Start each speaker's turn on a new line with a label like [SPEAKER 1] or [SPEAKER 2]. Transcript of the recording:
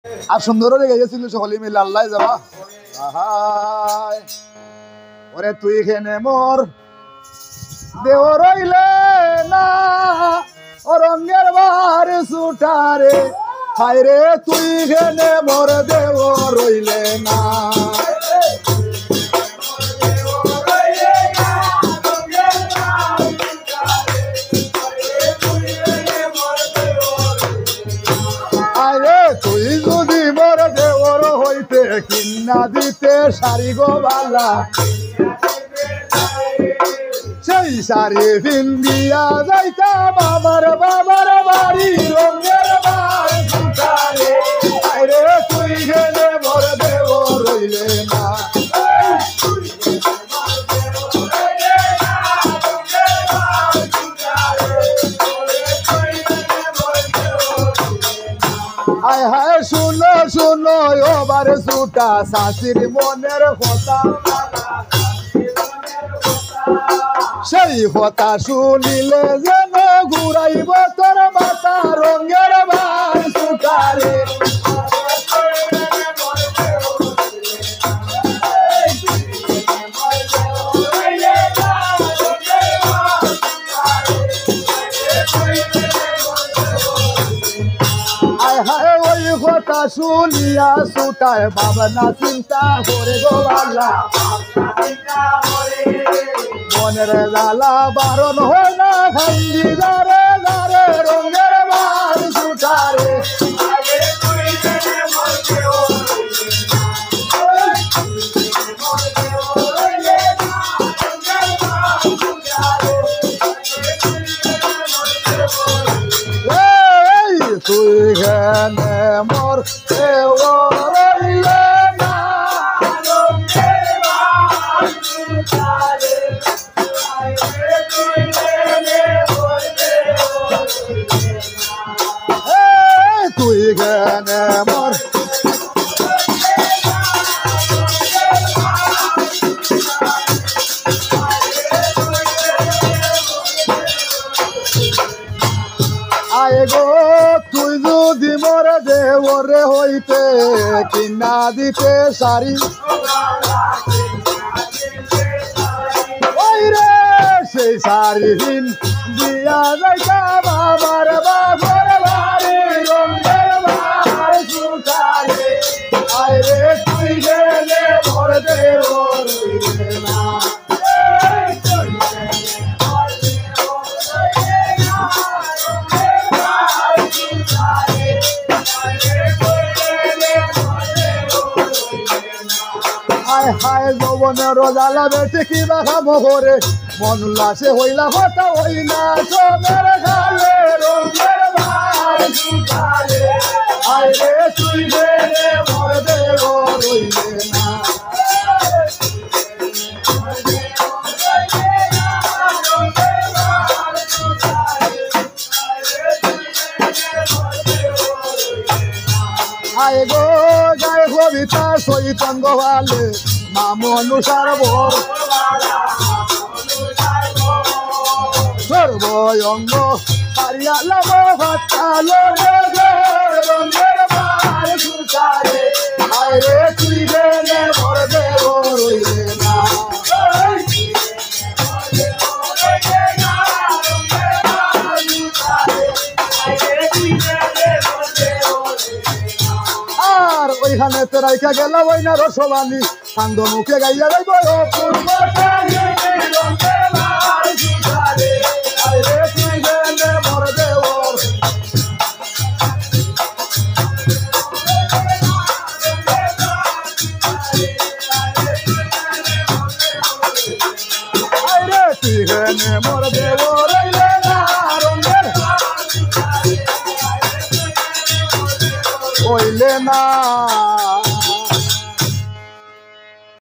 [SPEAKER 1] আর সুন্দর লেগে গেছিল সকলে মিলে আল্লাহ যাবা আহাই ওরে তুই খেনে মোর দেও রইলে না ও রঙের বার সুটারে হায় রে তুই খেনে মোর দেও রইলে না তুই যদি মোর দেওর হইতে কিনা দিতে শাড়ি গো বালা সেই শাড়ি পিন্দিয়া যাইতাম বাবার বাড়ি রঙের রে তুই গেলে মোর দেওর রইলে না হায় হায় শুনো শুনো ওবার সুটা শাশির মনের কথা সেই কথা শুনিলে যেন ঘুরাইব তোর মাথা রঙের বার সুটারে কথা শুনিয়া সুটায় ভাবনা চিন্তা করে গো বালা মনের লালা বারণ হয় না খান্দি যারে যারে রঙের বার সুটারে তুই গেনে মোর রইলে না তুই গেনে মোর আয় গো তুই যদি মোর দেওরে হইতে কিনা দিতে শাড়ি ওই রে সেই শাড়ি দিন দিয়া যাইতা বাবার বাড়ি রঙের বার সুটারে আয় রে তুই গেলে মোর দেওর রইলে না হায় হায় যৌবনের রোজালা বেটে কি বাঘা মোহরে মন উল্লাসে হইলা হতা হই না সোমের খালে রঙের বার সুটারে হায় রে তুই গেলে মোর দেও রইলে না আয় গো গায়ে কবিতা সৈতন গোয়ালে মামু অনুসার বর সর্বঙ্গ হারিয়া লাভ ভাতালো রঙের বার সুটারে আয় রে তুই গেলে মোর দেও রইলে না আর ওইখানে তো রাইখা গেল ওই না রসবানি সান্দ মুখে গাইয়া যাইব মোর দেব রইলে না রঙের হইলে না।